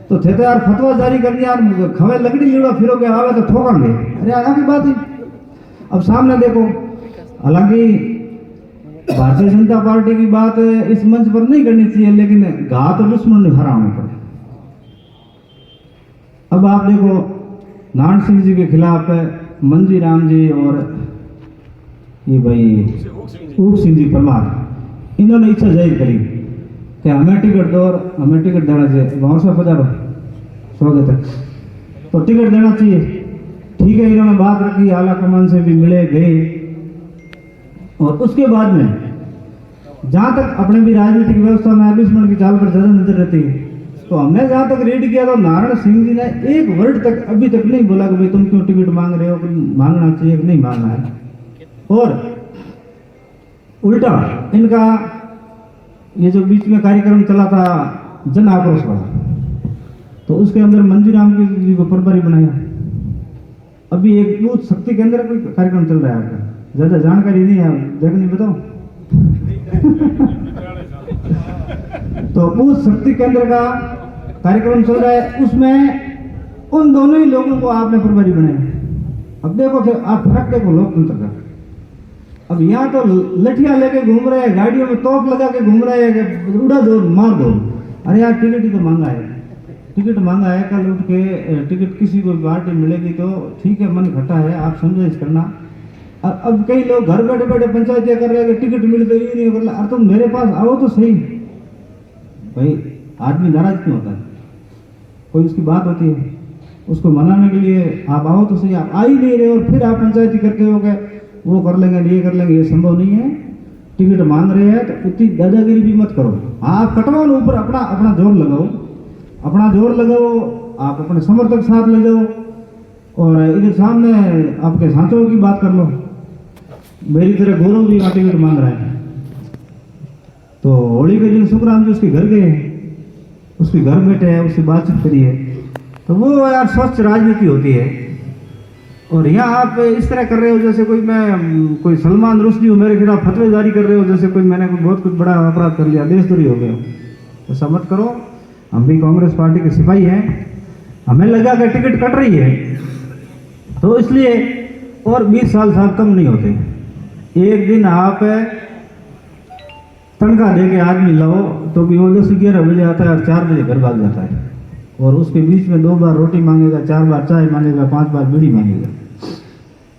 तो थे तो यार फतवा जारी कर दिया यार, खवे लकड़ी लीड़ा फिरोगे आवे तो ठोकांगे। अरे आगे बात है। अब सामने देखो, हालांकि भारतीय जनता पार्टी की बात इस मंच पर नहीं करनी चाहिए, लेकिन घात तो दुश्मन ने हराना पड़े। अब आप देखो, नारायण सिंह जी के खिलाफ मंजी राम जी और ये भाई ऊक सिंह जी परमार, इन्होंने इच्छा जाहिर करी कि हमें टिकट दो और हमें टिकट देना चाहिए। वहाँ से पधारो, स्वागत है। तो टिकट देना चाहिए, ठीक है। इन्होंने बात रखी, आला कमान से भी मिले गए, और उसके बाद में जहाँ तक अपने भी राजनीतिक व्यवस्था में दुश्मन की चाल पर ज़्यादा नजर रहती है, तो हमने जहाँ तक रीड किया तो नारायण सिंह जी ने एक वर्ड तक अभी तक नहीं बोला कि भाई तुम क्यों टिकट मांग रहे हो, मांगना चाहिए कि नहीं मांगना है। और उल्टा इनका ये जो बीच में कार्यक्रम चला था जन आक्रोश वाला, तो उसके अंदर मंजी राम जी को प्रभारी बनाया। अभी एक बूथ शक्ति केंद्र कोई कार्यक्रम चल रहा है, आपका ज्यादा जानकारी नहीं है, जगह नहीं बताओ। तो बूथ शक्ति केंद्र का कार्यक्रम चल रहा है, उसमें उन दोनों ही लोगों को आपने प्रभारी बनाया। अब देखो फिर आप फर्क देखो लोकतंत्र का। अब यहाँ तो लठियां लेके घूम रहे हैं, गाड़ियों में तोप लगा के घूम रहे हैं, उड़ा दो मार दो। अरे यार टिकट ही तो मांगा है, टिकट मांगा है। कल उठ के टिकट किसी को पार्टी मिलेगी तो ठीक है, मन खट्टा है, आप समझाइश करना। अब कई लोग घर बैठे बैठे पंचायतियां कर रहे हैं कि टिकट मिले तो ये नहीं कर, अरे तुम मेरे पास आओ तो सही। भाई आदमी नाराज क्यों होता है, कोई उसकी बात होती है, उसको मनाने के लिए आप आओ तो सही। आप आ ही नहीं रहे और फिर आप पंचायती करते हो गए वो कर लेंगे ये कर लेंगे, ये संभव नहीं है। टिकट मांग रहे हैं तो इतनी दादागिरी भी मत करो। आप कटवाओ ऊपर, अपना अपना जोर लगाओ, अपना जोर लगाओ, आप अपने समर्थक साथ ले जाओ, और इधर सामने आपके सांसदों की बात कर लो। मेरी तरह गौरव जी का टिकट मांग रहा है, तो होली के दिन सुखराम जी उसके घर गए, उसके घर बैठे हैं, उससे बातचीत करी है। तो वो यार स्वच्छ राजनीति होती है। और यहाँ आप इस तरह कर रहे हो जैसे कोई सलमान रुश्दी हूँ, मेरे खिलाफ फतवे जारी कर रहे हो जैसे मैंने बहुत कुछ बड़ा अपराध कर लिया, देशद्रोही हो गया। तो ऐसा मत करो। हम भी कांग्रेस पार्टी के सिपाही हैं, हमें लगा कि टिकट कट रही है तो इसलिए, और 20 साल साहब कम नहीं होते। एक दिन आप तनख्वाह दे के आदमी लाओ तो भी वो 10-11 बजे आता है और 4 बजे घर भाग जाता है, और उसके बीच में 2 बार रोटी मांगेगा, 4 बार चाय मांगेगा, 5 बार बीड़ी मांगेगा।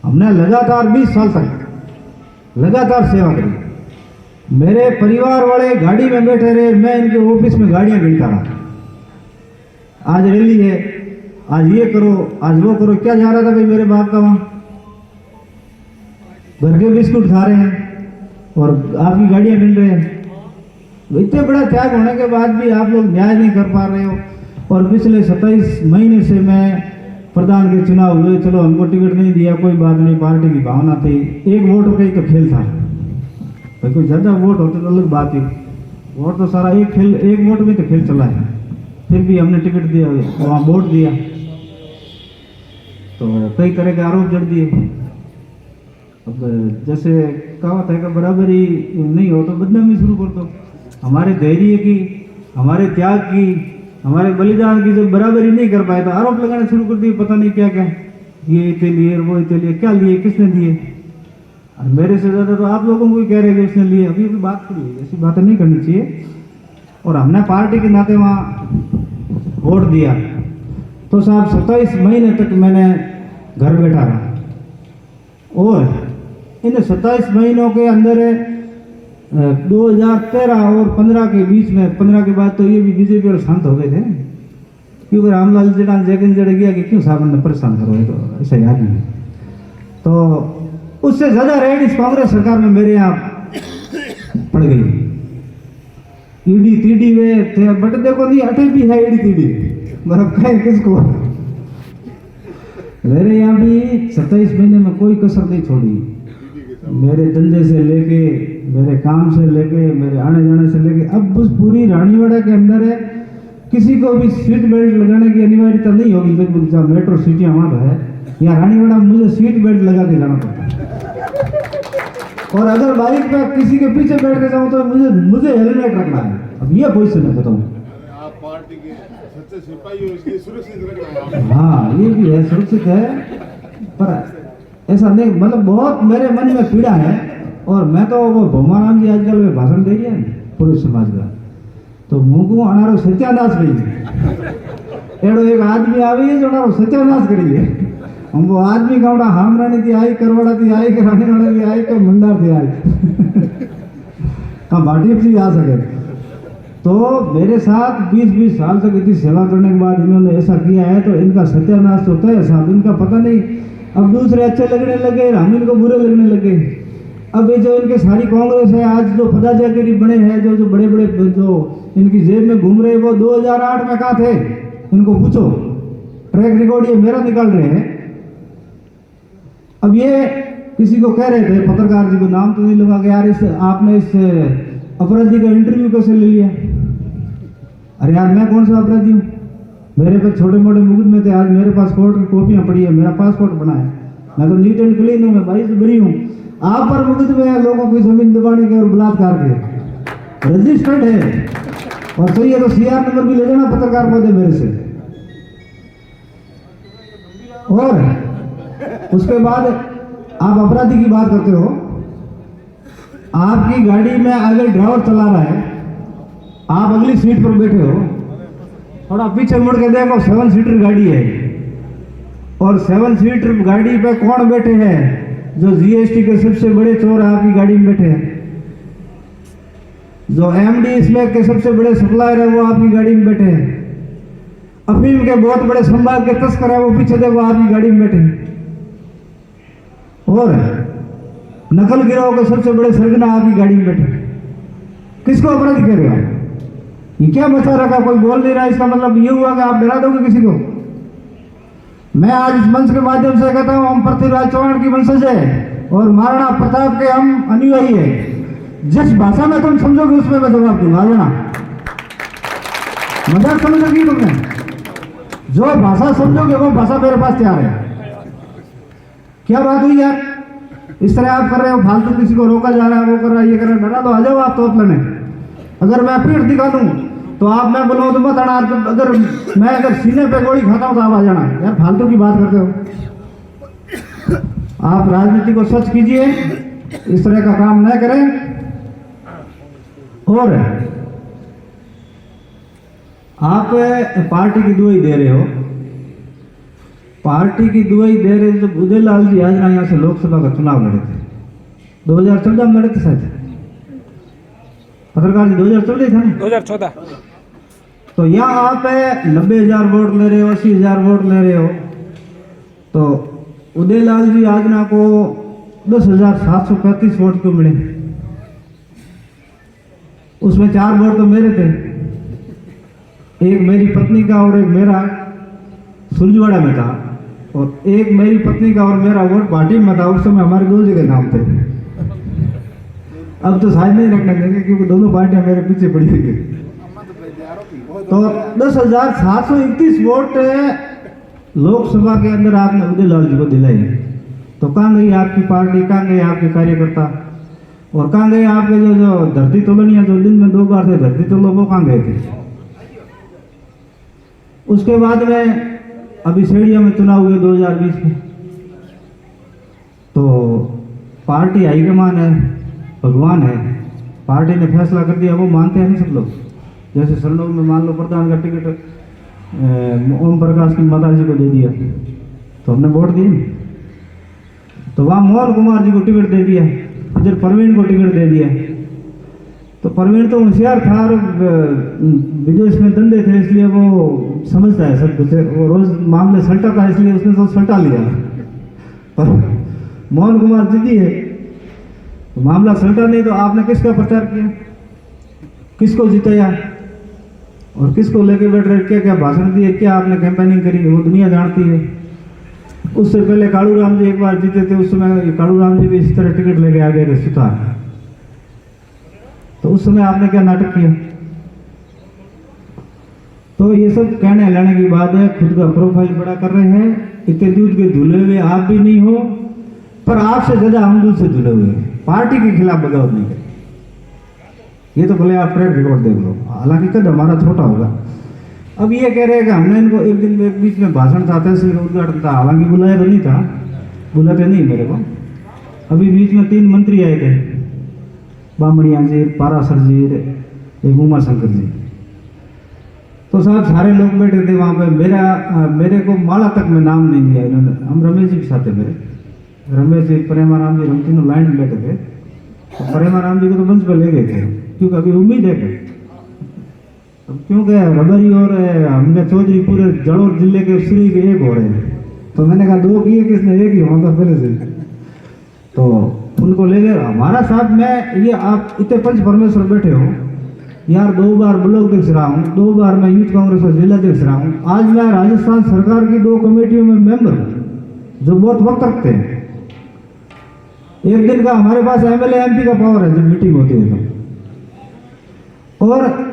हमने लगातार 20 साल तक लगातार सेवा करी। मेरे परिवार वाले गाड़ी में बैठे रहे, मैं इनके ऑफिस में गाड़ियां गिनता रहा। आज रैली है, आज ये करो, आज वो करो। क्या जा रहा था भाई मेरे बाप का वहां, घर के बिस्कुट खा रहे हैं और आपकी गाड़ियां गिन रहे हैं। इतने बड़ा त्याग होने के बाद भी आप लोग न्याय नहीं कर पा रहे हो। और पिछले 27 महीने से मैं प्रधान के चुनाव हुए, चलो हमको टिकट नहीं दिया, कोई बात नहीं, पार्टी की भावना थी। एक वोट का ही तो खेल था भाई, कोई ज़्यादा वोट होते तो अलग बात है। वोट तो सारा एक वोट में तो खेल चला है। फिर भी हमने टिकट दिया, वहाँ वोट दिया, तो कई तरह के आरोप जड़ दिए। अब जैसे कहावत है कि बराबरी नहीं हो तो बदनामी शुरू कर दो। हमारे धैर्य की, हमारे त्याग की, हमारे बलिदान की जब बराबरी नहीं कर पाए तो आरोप लगाना शुरू कर दिए, पता नहीं क्या क्या, ये इतने लिए, वो इतने लिए, क्या लिए, किसने दिए। और मेरे से ज़्यादा तो आप लोगों को ही कह रहे हैं कि उसने लिए। अभी बात करिए, ऐसी बातें नहीं करनी चाहिए। और हमने पार्टी के नाते वहाँ वोट दिया तो साहब 27 महीने तक मैंने घर बैठा रहा, और इन 27 महीनों के अंदर 2013 और 15 के बीच में, 15 के बाद तो ये भी बीजेपी वाले शांत हो गए थे, क्योंकि रामलाल जड़ा जगन जड़ गया कि क्यों साहब ने परेशान करो, तो ऐसा याद नहीं। तो उससे ज़्यादा रेड इस कांग्रेस सरकार में मेरे यहाँ पड़ गई। ईडी तीडी वे थे, बट देखो नहीं अटे भी है ईडी तीडी, मतलब कहे किसको। मेरे यहाँ भी 27 महीने में कोई कसर नहीं छोड़ी। मेरे धंधे से लेके, मेरे काम से लेके, मेरे आने जाने से लेके, अब उस पूरी रानीवाड़ा के अंदर है किसी को भी सीट बेल्ट लगाने की अनिवार्यता नहीं होगी। लगभग जहाँ मेट्रो सिटियाँ वहाँ है, यहाँ रानीवाड़ा मुझे सीट बेल्ट लगा के जाना पड़ता है। और अगर बाइक पे किसी के पीछे बैठ के जाऊँ तो मुझे हेलमेट रखना है। अब ये पोजिशन है, बताऊँ। आप पार्टी के सच्चे सिपाही हो, इसलिए सुरक्षित रखना है। हाँ, ये भी है, सुरक्षित है, पर ऐसा नहीं, मतलब बहुत मेरे मन में पीड़ा है। और मैं तो वो भोमाराम जी आजकल में भाषण दे रही है पूरे समाज का, तो मुंह को अनारो सत्यानाश करिए। एड़ो एक आदमी आवी है जो अनारो सत्यानाश करिए। हम वो आदमी का हामरानी थी आई, करवाड़ा थी आई, के रानीवाड़ा थी आई, के मंडार थी आई। हाँ, भाटी से आ सके। तो मेरे साथ 20-20 साल तक इतनी सेवा करने के बाद इन्होंने ऐसा किया है, तो इनका सत्यानाश होता है साहब। इनका पता नहीं, अब दूसरे अच्छे लगने लगे, हम इनको बुरे लगने लगे। अब ये जो इनके सारी कांग्रेस है, आज जो पदाधिकारी बने हैं, जो बड़े बड़े जो इनकी जेब में घूम रहे हैं, वो 2008 में कहाँ थे? इनको पूछो, ट्रैक रिकॉर्ड ये मेरा निकाल रहे हैं। अब ये किसी को कह रहे थे, पत्रकार जी को नाम तो नहीं लूंगा, कि यार इस आपने इस अपराधी का इंटरव्यू कैसे ले लिया? अरे यार, मैं कौन सा अपराधी हूँ? मेरे पे छोटे मोटे मुकदमे थे, आज मेरे पास कोर्ट की कॉपियां पड़ी है, मेरा पासपोर्ट बना है, मैं तो नीट एंड क्लीन हूँ, मैं 22 बरी हूँ। आप पर मुकदमे है लोगों की जमीन दबाने के और बलात्कार के, रजिस्टर्ड है। और सही है तो CR नंबर भी ले जाना पत्रकार पौधे मेरे से। और उसके बाद आप अपराधी की बात करते हो। आपकी गाड़ी में आगे ड्राइवर चला रहा है, आप अगली सीट पर बैठे हो, थोड़ा पीछे मुड़ के देखो, 7 सीटर गाड़ी है। और 7 सीटर गाड़ी पे कौन बैठे हैं? जो GST के सबसे बड़े चोर आपकी गाड़ी में बैठे हैं। जो MD स्मैक के सबसे बड़े सप्लायर है, वो आपकी गाड़ी में बैठे हैं। अफीम के बहुत बड़े संभाग के तस्कर है, वो पीछे देखो आपकी गाड़ी में बैठे हैं। और नकल गिरोह के सबसे बड़े सरगना आपकी गाड़ी में बैठे। किसको अपराधी कह रहे हो? ये क्या मचा रखा? कोई बोल नहीं रहा, इसका मतलब ये हुआ कि आप डरा दोगे किसी को? मैं आज इस मंच के माध्यम से कहता हूं, हम पृथ्वीराज चौहान की वंशज है और महाराणा प्रताप के हम अनुयायी है। जिस भाषा में तुम समझोगे उसमें मैं जवाब दूंगा। जाना मजाक समझोगी तुमने? जो भाषा समझोगे वो भाषा मेरे पास तैयार है। क्या बात हुई यार? इस तरह आप कर रहे हो, फालतू किसी को रोका जा रहा है, वो कर रहा है, ये कर रहा है, डरा तो आ जाओ आप तो अपने। अगर मैं पीठ दिखा दूं तो आप, मैं बोलूँ तो मत आना। अगर मैं सीने पे गोली खाता हूं तो आप आ जाना। यार फालतू की बात करते हो आप। राजनीति को सच कीजिए, इस तरह का काम न करें। और आप पार्टी की दुआई दे रहे हो, पार्टी की दुआई दे रहे थे। तो उदयलाल जी आज यहाँ से लोकसभा का चुनाव लड़े थे, 2014 में लड़े थे शायद। पत्रकार जी 2014 था ना? 2014। तो यहाँ आप 90,000 वोट ले रहे हो, 80,000 वोट ले रहे हो। तो उदयलाल जी आजना को 10,735 वोट क्यों मिले? उसमें 4 वोट तो मेरे थे, एक मेरी पत्नी का और एक मेरा सुरजवाड़ा में था, और एक मेरी पत्नी का और मेरा वोट भाटी में था। उस समय हमारे 2 जगह नाम थे। अब तो शायद नहीं रखने देंगे क्योंकि दोनों पार्टियां मेरे पीछे पड़ी हुई है। तो 10,731 वोट लोकसभा के अंदर आपने उदयलाल जी को दिलाई। तो कहाँ गई आपकी पार्टी, कहाँ गए आपके कार्यकर्ता, और कहाँ गए आपके जो धरती तोलनिया जो दिन में 2 बार थे धरती तोलो, वो कहाँ गए थे? उसके बाद में अभी सेड़िया में चुनाव हुए 2020 में। तो पार्टी हाईकमान है, भगवान है, पार्टी ने फैसला कर दिया, वो मानते हैं नहीं सब लोग। जैसे सरनोल में मान लो प्रधान का टिकट ओम प्रकाश की माता जी को दे दिया, तो हमने वोट दिए। तो वहाँ मोहन कुमार जी को टिकट दे दिया, इधर प्रवीण को टिकट दे दिया। तो प्रवीण तो होशियार था और विदेश में धंधे थे, इसलिए वो समझता है सब कुछ, वो रोज मामले सलटा था, इसलिए उसने तो सलटा लिया। पर मोहन कुमार जिद्दी है, तो मामला सलटा नहीं। तो आपने किसका प्रचार किया, किसको जिताया और किसको लेके बैठ रहे, क्या क्या भाषण दिए, क्या आपने कैंपेनिंग करी, वो दुनिया जानती है। उससे पहले कालूराम जी एक बार जीते थे, उस समय कालूराम जी भी इस तरह टिकट लेके आ गए थे सुतार। तो उस समय आपने क्या नाटक किया? तो ये सब कहने लाने की बात है, खुद का प्रोफाइल बड़ा कर रहे हैं। इतने दूध के धुले हुए आप भी नहीं हो, पर आपसे ज्यादा हम दूध से धुले हुए हैं। पार्टी के खिलाफ बगावत नहीं करें, ये तो भले आप ट्रैक रिकॉर्ड देख लो, हालांकि कद हमारा छोटा होगा। अब ये कह रहे हैं कि हमने इनको एक दिन में एक बीच में भाषण था, तहसील का उद्घाटन था, हालांकि बुलाया तो नहीं था, बुलाते नहीं मेरे को। अभी बीच में 3 मंत्री आए थे, बामणिया जी, पारासर जी, एक उमा शंकर जी। तो साहब सारे लोग बैठे थे वहाँ पे। मेरे को माला तक में नाम नहीं दिया इन्होंने। हम रमेश जी के साथ थे, मेरे रमेश जी, प्रेमाराम जी, हम तीनों लाइन में बैठे थे। तो प्रेमाराम जी को तो मंच पर ले गए थे, क्योंकि अभी उम्मीद है कि क्योंकि रबरी और हमने चौधरी पूरे जड़ोर जिले के श्री के एक हो रहे हैं। तो मैंने कहा 2 किए किसने, एक ही होना था पहले से। तो उनको ले गए हमारा साथ में। ये आप इतने पंच परमेश्वर बैठे हो यार, 2 बार ब्लॉक अध्यक्ष रहा हूँ, 2 बार मैं यूथ कांग्रेस का जिला अध्यक्ष रहा हूँ। आज मैं राजस्थान सरकार की 2 कमेटियों में मेंबर हूँ जो बहुत वक्त रखते हैं। एक दिन का हमारे पास एमएलए एमपी का पावर है जब मीटिंग होती है तो। और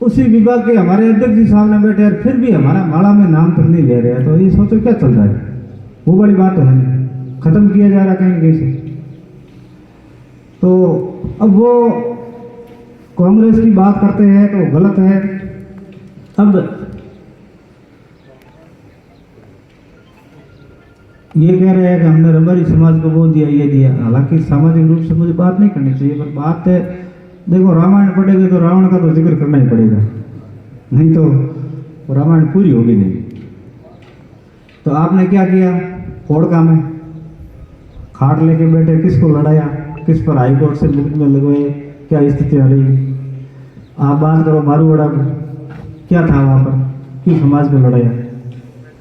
उसी विभाग के हमारे अध्यक्ष जी सामने बैठे हैं, फिर भी हमारा माला में नाम तक नहीं ले रहे हैं। तो ये सोचो क्या चल रहा है, वो बड़ी बात तो है नहीं, खत्म किया जा रहा कहीं कहीं से। तो अब वो कांग्रेस की बात करते हैं तो गलत है। अब ये कह रहे हैं कि हमने रबारी समाज को वो दिया, ये दिया। हालांकि सामाजिक रूप से मुझे बात नहीं करनी चाहिए, पर बात है, देखो रामायण पढ़ेंगे तो रावण का तो जिक्र करना ही पड़ेगा, नहीं तो रामायण पूरी होगी नहीं। तो आपने क्या किया, कोड़का में खाट लेके बैठे, किसको लड़ाया, किस पर हाईकोर्ट से मुकदमे लगवाए, क्या स्थिति आ रही। आप बात करो मारूवाड़ा को, क्या था वहाँ पर, क्यों समाज को लड़ाया।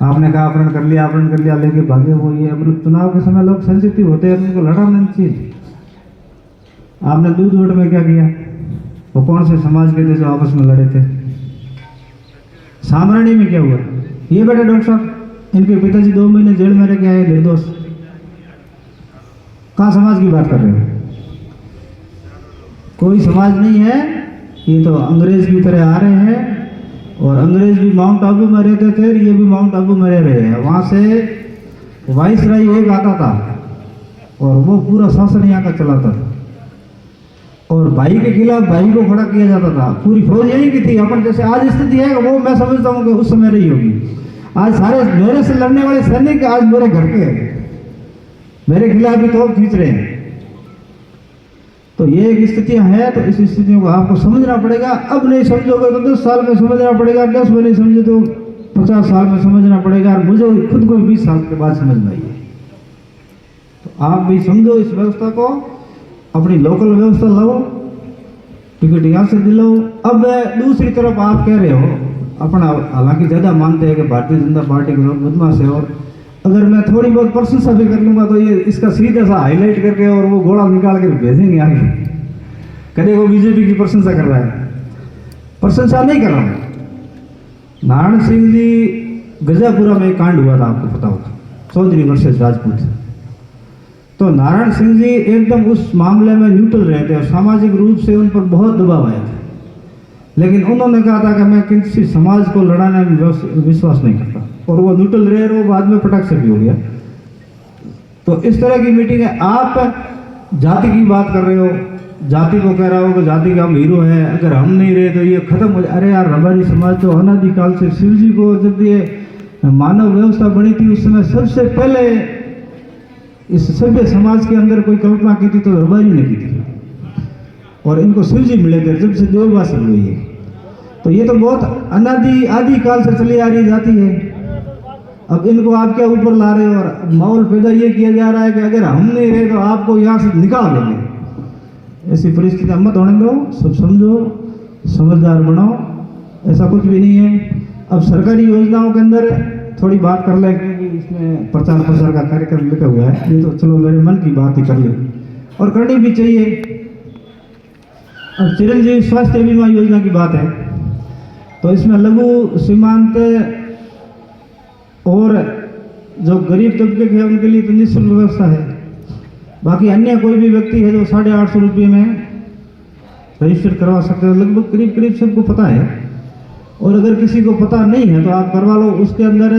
आपने कहा अपहरण कर लिया, लेके भागे वो ये। अब चुनाव के समय लोग सेंसिटिव होते हैं, उनको लड़ाना चाहिए। आपने दूध वोट में क्या किया, वो कौन से समाज के थे जो आपस में लड़े थे। सामरानी में क्या हुआ, ये बेटे डॉक्टर साहब, इनके पिताजी 2 महीने जेल में रह के आए निर्दोष। कहाँ समाज की बात कर रहे हो, कोई समाज नहीं है। ये तो अंग्रेज की तरह आ रहे हैं, और अंग्रेज भी माउंट आबू में रहते थे, ये भी माउंट आबू में रह रहे हैं। वहाँ से वाइसराय एक आता था और वो पूरा शासन यहाँ का चलाता था, और भाई के खिलाफ भाई को खड़ा किया जाता था। पूरी फौज यही की थी। अपन जैसे आज स्थिति है वो मैं समझता हूँ कि उस समय रही होगी। आज सारे मेरे से लड़ने वाले सैनिक आज मेरे घर के हैं, मेरे खिलाफ भी तोप खींच रहे हैं। तो ये एक स्थितियां हैं, तो इस स्थितियों को आपको समझना पड़ेगा। अब नहीं समझोगे तो 10 साल में समझना पड़ेगा, 10 में नहीं समझे तो 50 साल में समझना पड़ेगा। और मुझे खुद को 20 साल के बाद समझ में आई है। तो आप भी समझो इस व्यवस्था को, अपनी लोकल व्यवस्था लाओ, टिकट यहाँ से दिलाओ। अब दूसरी तरफ आप कह रहे हो अपना, हालांकि ज़्यादा मानते हैं कि भारतीय जनता पार्टी के लोग बदमाश है, और अगर मैं थोड़ी बहुत प्रशंसा भी कर लूँगा तो ये इसका सीधा सा हाईलाइट करके और वो घोड़ा निकाल कर भेजेंगे आगे, कभी वो बीजेपी की प्रशंसा कर रहा है। प्रशंसा नहीं कर रहा हूँ। नारायण सिंह जी गजापुरा में कांड हुआ था, आपको पता होगा, चौधरी वर्सेस राजपूत। तो नारायण सिंह जी एकदम उस मामले में न्यूट्रल रहे थे, और सामाजिक रूप से उन पर बहुत दबाव आया था। लेकिन उन्होंने कहा था कि मैं किसी समाज को लड़ाने में विश्वास नहीं करता, और वो न्यूट्रल रहे, और वो बाद में पटक से भी हो गया। तो इस तरह की मीटिंग है। आप जाति की बात कर रहे हो, जाति को कह रहा हो कि जाति का हम हीरो है, अगर हम नहीं रहे तो ये खत्म हो जाए। अरे यार, रबारी समाज तो अनादिकाल से शिव जी को जब ये मानव व्यवस्था बनी थी उस समय सबसे पहले इस सभ्य समाज के अंदर कोई कल्पना की थी तो रबारी ने की थी, और इनको शिव जी मिले थे जब से देववास हुई है। तो ये तो बहुत आदि काल से चली आ रही जाती है। अब इनको आप क्या ऊपर ला रहे हो, और माहौल पैदा ये किया जा रहा है कि अगर हम नहीं रहे तो आपको यहाँ से निकाल देंगे। ऐसी परिस्थिति मत होने दो, सब समझो, समझदार बनाओ, ऐसा कुछ भी नहीं है। अब सरकारी योजनाओं के अंदर थोड़ी बात कर लें, क्योंकि इसमें प्रचार प्रसार का कार्यक्रम लिखा हुआ है। ये तो चलो मेरे मन की बात ही कर ले, और करनी भी चाहिए। अब चिरंजीवी स्वास्थ्य बीमा योजना की बात है, तो इसमें लघु सीमांत और जो गरीब तबके के हैं उनके लिए तो निःशुल्क व्यवस्था है। बाकी अन्य कोई भी व्यक्ति है जो 850 रुपये में रजिस्टर करवा सकते हैं, लगभग करीब सबको पता है। और अगर किसी को पता नहीं है तो आप करवा लो। उसके अंदर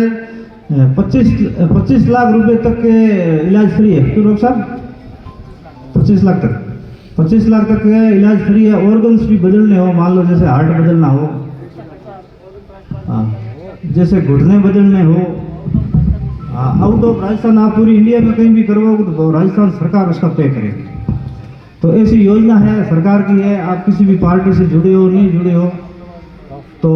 25 लाख रुपए तक के इलाज फ्री है। क्यों डॉक्टर साहब? 25 लाख तक के इलाज फ्री है। ऑर्गन्स भी बदलने हो, मान लो जैसे हार्ट बदलना हो, जैसे घुटने बदलने हो, आउट ऑफ राजस्थान आप पूरी इंडिया में कहीं भी करवाओगे तो राजस्थान सरकार उसका पे करेगी। तो ऐसी योजना है, सरकार की है। आप किसी भी पार्टी से जुड़े हो नहीं जुड़े हो तो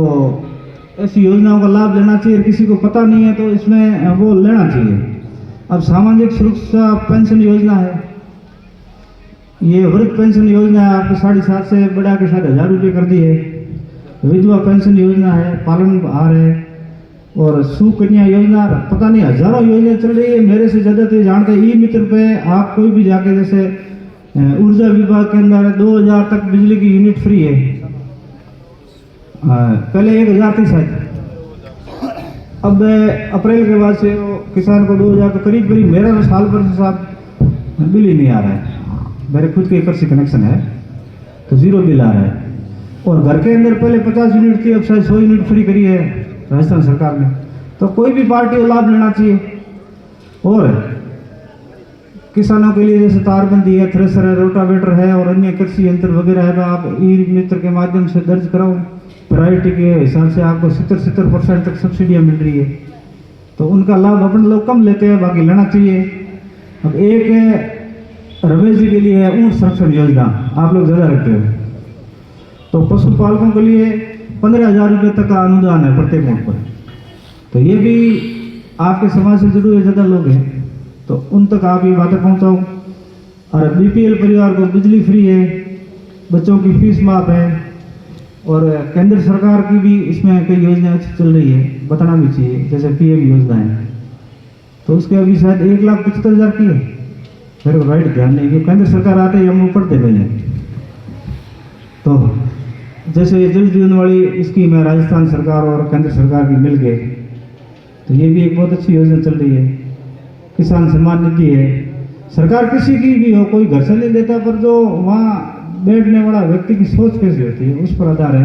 ऐसी योजनाओं का लाभ लेना चाहिए। किसी को पता नहीं है तो इसमें वो लेना चाहिए। अब सामाजिक सुरक्षा पेंशन योजना है, ये वृद्ध पेंशन योजना है, आपके 7.5 से बढ़ा के 1000 रुपये कर दी है। विधवा पेंशन योजना है, पालन आहार है, और सुकन्या योजना, पता नहीं हजारों योजनाएं चल रही है। मेरे से ज़्यादा तो जानते हैं। ई मित्र पे आप कोई भी जाके, जैसे ऊर्जा विभाग के अंदर 2000 तक बिजली की यूनिट फ्री है। पहले 1000 थी शायद, अब अप्रैल के बाद से वो किसान को 2000 तो करीब मेरा तो साल भर से साहब बिल ही नहीं आ रहा है। मेरे खुद के एकड़ से कनेक्शन है तो 0 बिल आ रहा है। और घर के अंदर पहले 50 यूनिट थी, अब शायद 100 यूनिट फ्री करी है राजस्थान सरकार ने। तो कोई भी पार्टी को लाभ लेना चाहिए। और किसानों के लिए जैसे तारबंदी है, थ्रेसर है, रोटावेटर है और अन्य कृषि यंत्र वगैरह है तो आप ई मित्र के माध्यम से दर्ज कराओ। प्रायोरिटी के हिसाब से आपको 70% तक सब्सिडियाँ मिल रही है। तो उनका लाभ अपने लोग कम लेते हैं, बाकी लेना चाहिए। अब एक है रमेश जी के लिए है ऊँट संरक्षण योजना, आप लोग ज़्यादा रखते हो। तो पशुपालकों के लिए 15,000 रुपये तक का अनुदान है प्रत्येक ऊँट पर। तो ये भी आपके समाज से जुड़े हुए ज़्यादा लोग हैं तो उन तक आप ये बातें पहुँचाओ। और BPL परिवार को बिजली फ्री है, बच्चों की फीस माफ है, और केंद्र सरकार की भी इसमें कई योजनाएं अच्छी चल रही है, बताना भी चाहिए। जैसे PM योजना है तो उसके अभी शायद 1,75,000 की है, मेरे को राइट ध्यान नहीं, क्योंकि केंद्र सरकार आते ही हम ऊपर दे रहे हैं। तो जैसे ये जल जीवन वाली स्कीम है, राजस्थान सरकार और केंद्र सरकार की मिल के, तो ये भी एक बहुत अच्छी योजना चल रही है। किसान सम्मान निधि है, सरकार किसी की भी हो, कोई घर से नहीं देता, पर जो वहाँ बैठने वाला व्यक्ति की सोच कैसी होती है उस पर आधार है।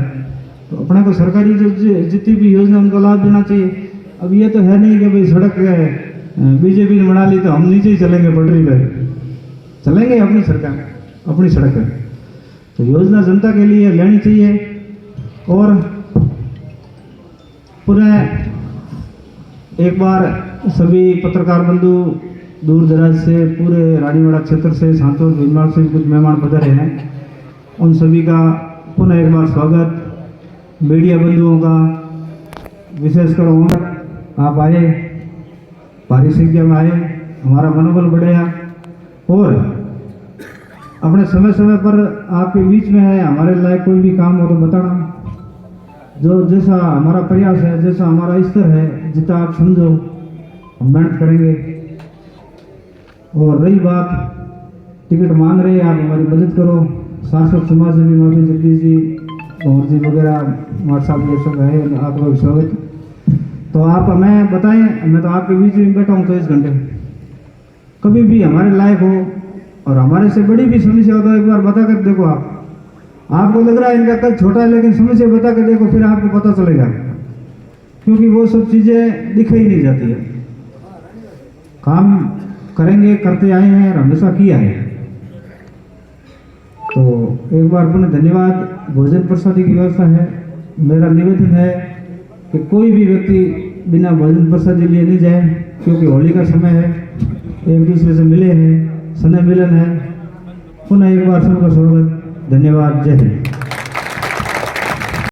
तो अपने को सरकारी जो जितनी भी योजना उनका लाभ देना चाहिए। अब ये तो है नहीं कि भाई सड़क BJP ने बना ली तो हम नीचे ही चलेंगे, पटरी पर चलेंगे, अपनी सरकार अपनी सड़क है। तो योजना जनता के लिए लेनी चाहिए। और पुनः एक बार सभी पत्रकार बंधु दूर दराज से, पूरे रानीवाड़ा क्षेत्र से, सांचौर भीलवाड़ा से कुछ मेहमान पधारे हैं, उन सभी का पुनः एक बार स्वागत। मीडिया बंधुओं का विशेषकर आप आए, भारी संख्या में आए, हमारा मनोबल बढ़ेगा। और अपने समय समय पर आपके बीच में है, हमारे लायक कोई भी काम हो तो बताना। जो जैसा हमारा प्रयास है, जैसा हमारा स्तर है, जितना आप समझो हम मेहनत करेंगे। और रही बात टिकट मांग रहे हैं, आप हमारी मदद करो। शासक समाज से भी माफी, जगदीश जी, भंवर जी वगैरह हमारे साथ ये सब है, आप लोग स्वागत। तो आप हमें बताएं, मैं तो आपके बीच में बैठा हूँ 24 घंटे, कभी भी हमारे लायक हो और हमारे से बड़ी भी समस्या हो तो एक बार बता कर देखो। आपको लग रहा है इनका कद छोटा है, लेकिन समस्या बता कर देखो, फिर आपको पता चलेगा, क्योंकि वो सब चीज़ें दिखाई नहीं जाती है। काम करेंगे, करते आए हैं और हमेशा किया है। तो एक बार पुनः धन्यवाद। भोजन प्रसादी की व्यवस्था है। मेरा निवेदन है कि कोई भी व्यक्ति बिना भोजन प्रसादी लिए नहीं जाए, क्योंकि होली का समय है, एक दूसरे से मिले हैं, स्नेह मिलन है। पुनः एक बार सबका स्वागत, धन्यवाद, जय हिंद।